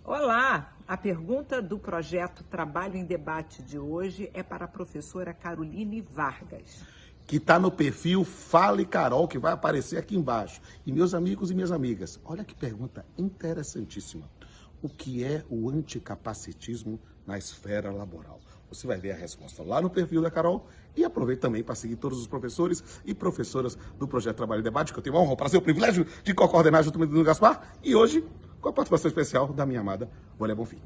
Olá! A pergunta do projeto Trabalho em Debate de hoje é para a professora Caroline Vargas. Que está no perfil Fale Carol, que vai aparecer aqui embaixo. E meus amigos e minhas amigas, olha que pergunta interessantíssima. O que é o anticapacitismo na esfera laboral? Você vai ver a resposta lá no perfil da Carol e aproveite também para seguir todos os professores e professoras do Projeto Trabalho em Debate, que eu tenho a honra, o prazer, o privilégio de coordenar junto com o Bruno Gaspar. E hoje, com a participação especial da minha amada Vânia Bonfim.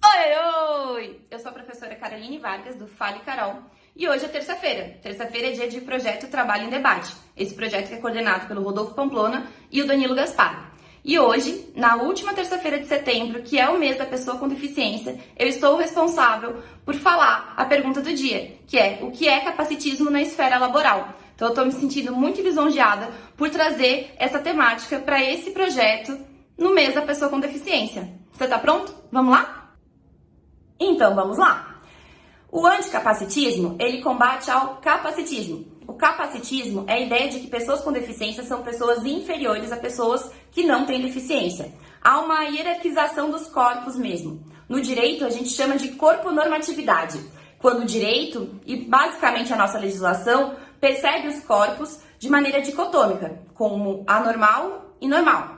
Oi! Eu sou a professora Caroline Vargas, do Fale Carol, e hoje é terça-feira. Terça-feira é dia de Projeto Trabalho em Debate. Esse projeto que é coordenado pelo Rodolfo Pamplona e o Danilo Gaspar. E hoje, na última terça-feira de setembro, que é o mês da pessoa com deficiência, eu estou responsável por falar a pergunta do dia, que é: o que é capacitismo na esfera laboral? Então eu estou me sentindo muito lisonjeada por trazer essa temática para esse projeto no mês da pessoa com deficiência. Você está pronto? Vamos lá? Então vamos lá! O anticapacitismo, ele combate ao capacitismo. O capacitismo é a ideia de que pessoas com deficiência são pessoas inferiores a pessoas que não têm deficiência. Há uma hierarquização dos corpos mesmo. No direito, a gente chama de corponormatividade, quando o direito, e basicamente a nossa legislação, percebe os corpos de maneira dicotômica, como anormal e normal.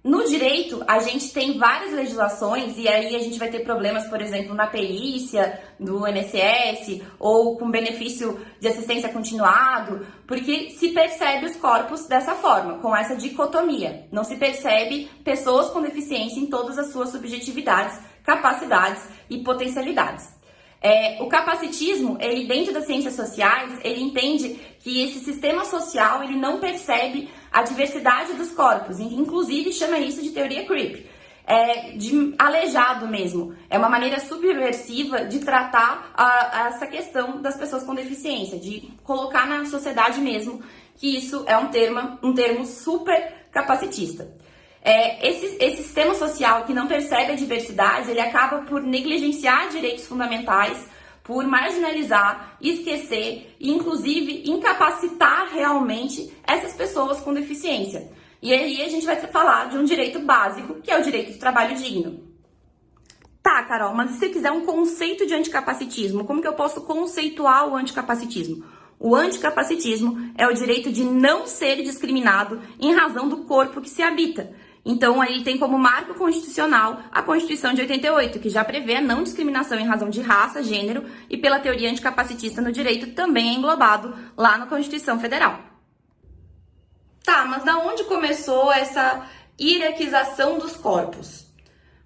No direito, a gente tem várias legislações e aí a gente vai ter problemas, por exemplo, na perícia do INSS ou com benefício de assistência continuado, porque se percebe os corpos dessa forma, com essa dicotomia. Não se percebe pessoas com deficiência em todas as suas subjetividades, capacidades e potencialidades. O capacitismo, ele dentro das ciências sociais, ele entende que esse sistema social, ele não percebe a diversidade dos corpos, inclusive chama isso de teoria creep, de aleijado mesmo. É uma maneira subversiva de tratar essa questão das pessoas com deficiência, de colocar na sociedade mesmo que isso é um termo super capacitista. Esse sistema social que não percebe a diversidade, ele acaba por negligenciar direitos fundamentais, por marginalizar, esquecer e, inclusive, incapacitar realmente essas pessoas com deficiência. E aí a gente vai falar de um direito básico, que é o direito de trabalho digno. Tá, Carol, mas se você quiser um conceito de anticapacitismo, como que eu posso conceituar o anticapacitismo? O anticapacitismo é o direito de não ser discriminado em razão do corpo que se habita. Então, aí tem como marco constitucional a Constituição de 88, que já prevê a não discriminação em razão de raça, gênero e pela teoria anticapacitista no direito também é englobado lá na Constituição Federal. Tá, mas da onde começou essa hierarquização dos corpos?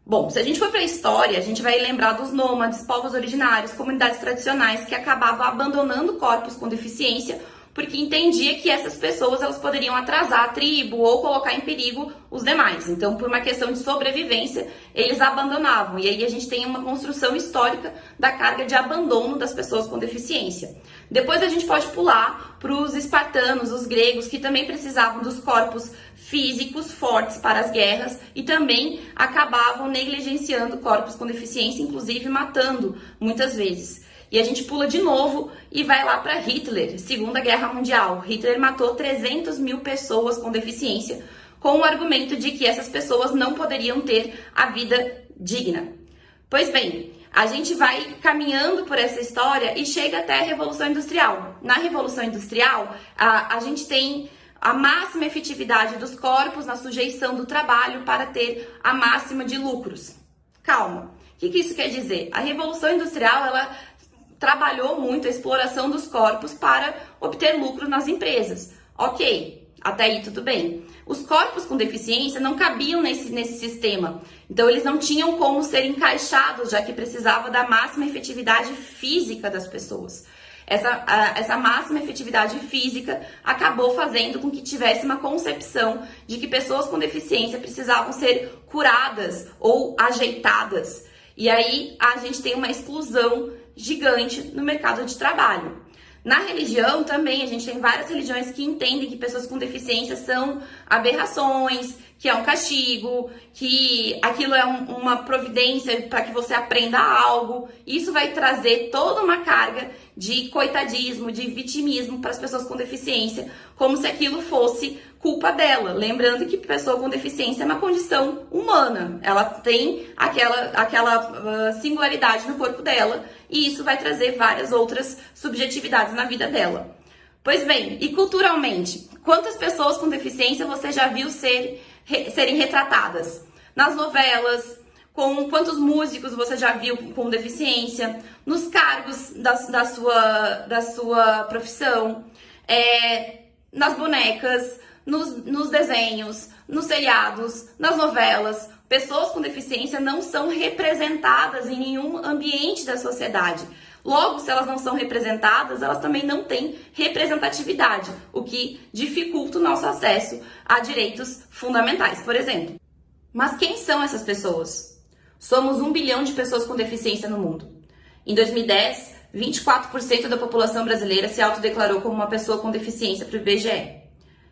Bom, se a gente for para a história, a gente vai lembrar dos nômades, povos originários, comunidades tradicionais que acabavam abandonando corpos com deficiência porque entendia que essas pessoas elas poderiam atrasar a tribo ou colocar em perigo os demais. Então, por uma questão de sobrevivência, eles abandonavam. E aí a gente tem uma construção histórica da carga de abandono das pessoas com deficiência. Depois a gente pode pular para os espartanos, os gregos, que também precisavam dos corpos físicos fortes para as guerras e também acabavam negligenciando corpos com deficiência, inclusive matando muitas vezes. E a gente pula de novo e vai lá para Hitler, Segunda Guerra Mundial. Hitler matou 300 mil pessoas com deficiência, com o argumento de que essas pessoas não poderiam ter a vida digna. Pois bem, a gente vai caminhando por essa história e chega até a Revolução Industrial. Na Revolução Industrial, a gente tem a máxima efetividade dos corpos na sujeição do trabalho para ter a máxima de lucros. Calma, o que isso quer dizer? A Revolução Industrial, ela trabalhou muito a exploração dos corpos para obter lucro nas empresas. Ok, até aí tudo bem. Os corpos com deficiência não cabiam nesse sistema, então eles não tinham como ser encaixados, já que precisava da máxima efetividade física das pessoas. Essa máxima efetividade física acabou fazendo com que tivesse uma concepção de que pessoas com deficiência precisavam ser curadas ou ajeitadas. E aí a gente tem uma exclusão gigante no mercado de trabalho. Na religião também, a gente tem várias religiões que entendem que pessoas com deficiência são aberrações, que é um castigo, que aquilo é uma providência para que você aprenda algo. Isso vai trazer toda uma carga de coitadismo, de vitimismo para as pessoas com deficiência, como se aquilo fosse culpa dela. Lembrando que pessoa com deficiência é uma condição humana, ela tem aquela singularidade no corpo dela e isso vai trazer várias outras subjetividades na vida dela. Pois bem, e culturalmente, quantas pessoas com deficiência você já viu serem retratadas? Nas novelas, com quantos músicos você já viu com deficiência, nos cargos da sua profissão, nas bonecas, nos desenhos, nos seriados, nas novelas. Pessoas com deficiência não são representadas em nenhum ambiente da sociedade. Logo, se elas não são representadas, elas também não têm representatividade, o que dificulta o nosso acesso a direitos fundamentais, por exemplo. Mas quem são essas pessoas? Somos 1 bilhão de pessoas com deficiência no mundo. Em 2010, 24% da população brasileira se autodeclarou como uma pessoa com deficiência para o IBGE.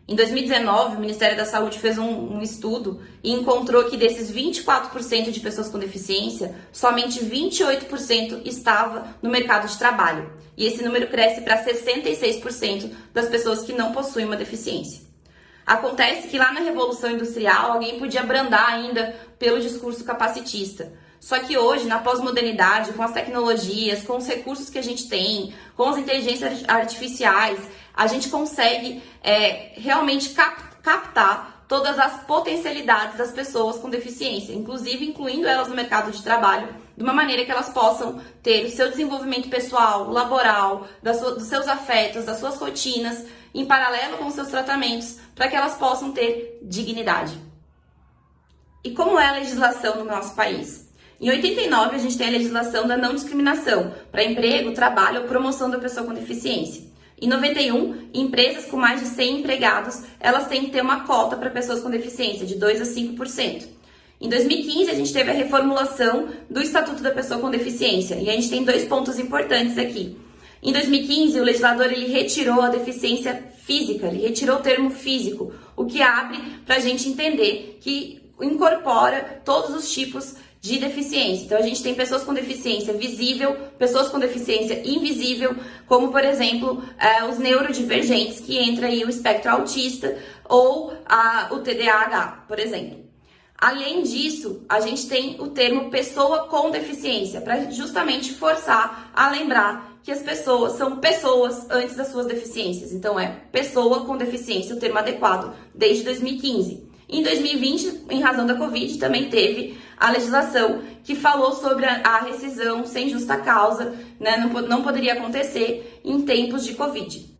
Em 2019, o Ministério da Saúde fez um estudo e encontrou que desses 24% de pessoas com deficiência, somente 28% estava no mercado de trabalho. E esse número cresce para 66% das pessoas que não possuem uma deficiência. Acontece que lá na Revolução Industrial, alguém podia brandar ainda pelo discurso capacitista. Só que hoje, na pós-modernidade, com as tecnologias, com os recursos que a gente tem, com as inteligências artificiais, a gente consegue realmente captar todas as potencialidades das pessoas com deficiência, inclusive incluindo elas no mercado de trabalho, de uma maneira que elas possam ter o seu desenvolvimento pessoal, laboral, dos seus afetos, das suas rotinas, em paralelo com os seus tratamentos, para que elas possam ter dignidade. E como é a legislação no nosso país? Em 89, a gente tem a legislação da não discriminação para emprego, trabalho ou promoção da pessoa com deficiência. Em 91, empresas com mais de 100 empregados, elas têm que ter uma cota para pessoas com deficiência, de 2% a 5%. Em 2015, a gente teve a reformulação do Estatuto da Pessoa com Deficiência, e a gente tem 2 pontos importantes aqui. Em 2015, o legislador ele retirou a deficiência física, ele retirou o termo físico, o que abre para a gente entender que incorpora todos os tipos de deficiência. Então, a gente tem pessoas com deficiência visível, pessoas com deficiência invisível, como, por exemplo, os neurodivergentes, que entra aí o espectro autista ou o TDAH, por exemplo. Além disso, a gente tem o termo pessoa com deficiência, para justamente forçar a lembrar que as pessoas são pessoas antes das suas deficiências. Então, é pessoa com deficiência, o termo adequado, desde 2015. Em 2020, em razão da Covid, também teve a legislação que falou sobre a rescisão sem justa causa, né? Não poderia acontecer em tempos de Covid.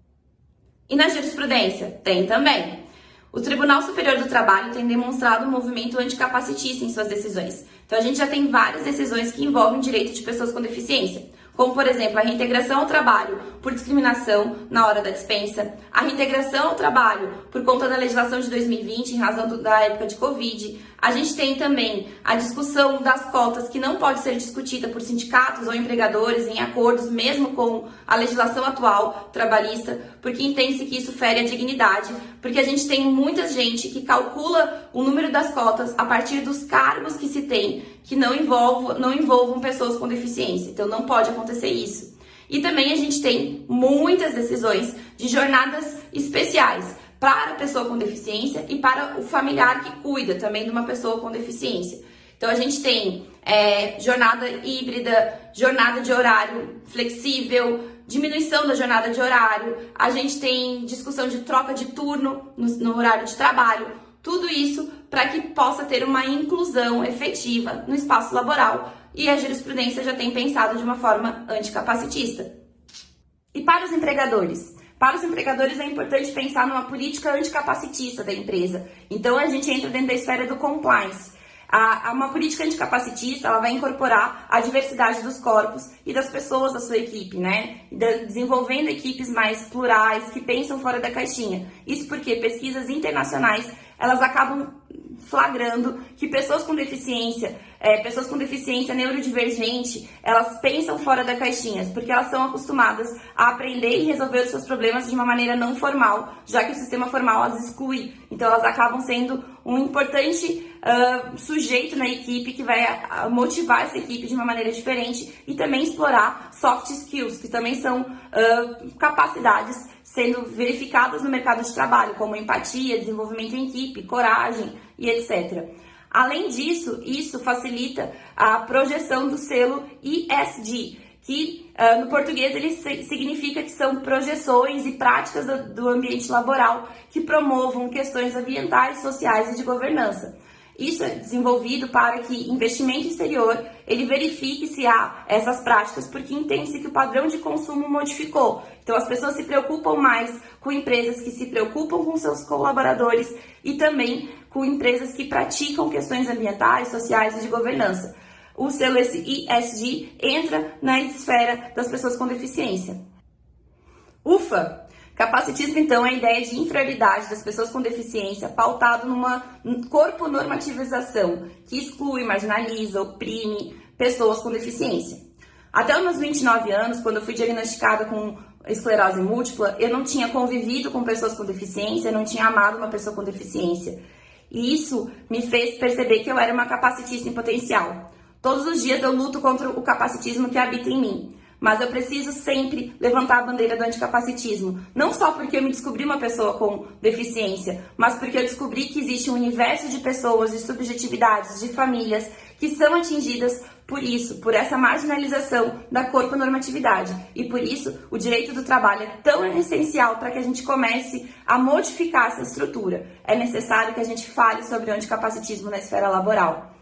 E na jurisprudência? Tem também. O Tribunal Superior do Trabalho tem demonstrado um movimento anticapacitista em suas decisões. Então, a gente já tem várias decisões que envolvem direito de pessoas com deficiência, como, por exemplo, a reintegração ao trabalho por discriminação na hora da dispensa, a reintegração ao trabalho por conta da legislação de 2020, em razão da época de Covid. A gente tem também a discussão das cotas, que não pode ser discutida por sindicatos ou empregadores em acordos, mesmo com a legislação atual trabalhista, porque entende-se que isso fere a dignidade, porque a gente tem muita gente que calcula o número das cotas a partir dos cargos que se tem, que não envolvam pessoas com deficiência. Então, não pode acontecer isso. E também a gente tem muitas decisões de jornadas especiais para a pessoa com deficiência e para o familiar que cuida também de uma pessoa com deficiência. Então, a gente tem jornada híbrida, jornada de horário flexível, diminuição da jornada de horário, a gente tem discussão de troca de turno no horário de trabalho, tudo isso para que possa ter uma inclusão efetiva no espaço laboral, e a jurisprudência já tem pensado de uma forma anticapacitista. E para os empregadores? Para os empregadores é importante pensar numa política anticapacitista da empresa. Então, a gente entra dentro da esfera do compliance. Uma política anticapacitista, ela vai incorporar a diversidade dos corpos e das pessoas da sua equipe, né? Desenvolvendo equipes mais plurais, que pensam fora da caixinha. Isso porque pesquisas internacionais, elas acabam flagrando que pessoas com deficiência neurodivergente, elas pensam fora da caixinha, porque elas são acostumadas a aprender e resolver os seus problemas de uma maneira não formal, já que o sistema formal as exclui. Então, elas acabam sendo um importante sujeito na equipe que vai motivar essa equipe de uma maneira diferente e também explorar soft skills, que também são capacidades sendo verificadas no mercado de trabalho, como empatia, desenvolvimento em equipe, coragem e etc. Além disso, isso facilita a projeção do selo ESG, que no português ele significa que são projeções e práticas do ambiente laboral que promovam questões ambientais, sociais e de governança. Isso é desenvolvido para que investimento exterior ele verifique se há essas práticas, porque entende-se que o padrão de consumo modificou. Então as pessoas se preocupam mais com empresas que se preocupam com seus colaboradores e também com empresas que praticam questões ambientais, sociais e de governança. O selo ESG entra na esfera das pessoas com deficiência. Ufa! Capacitismo, então, é a ideia de inferioridade das pessoas com deficiência pautado numa corpo-normativização que exclui, marginaliza, oprime pessoas com deficiência. Até os meus 29 anos, quando eu fui diagnosticada com esclerose múltipla, eu não tinha convivido com pessoas com deficiência, eu não tinha amado uma pessoa com deficiência. E isso me fez perceber que eu era uma capacitista em potencial. Todos os dias eu luto contra o capacitismo que habita em mim. Mas eu preciso sempre levantar a bandeira do anticapacitismo. Não só porque eu me descobri uma pessoa com deficiência, mas porque eu descobri que existe um universo de pessoas, de subjetividades, de famílias que são atingidas por isso, por essa marginalização da corpo-normatividade. E por isso o direito do trabalho é tão essencial para que a gente comece a modificar essa estrutura. É necessário que a gente fale sobre o anticapacitismo na esfera laboral.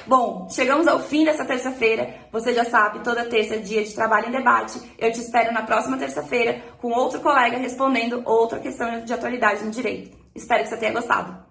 Bom, chegamos ao fim dessa terça-feira. Você já sabe, toda terça é dia de trabalho em debate. Eu te espero na próxima terça-feira com outro colega respondendo outra questão de atualidade no direito. Espero que você tenha gostado.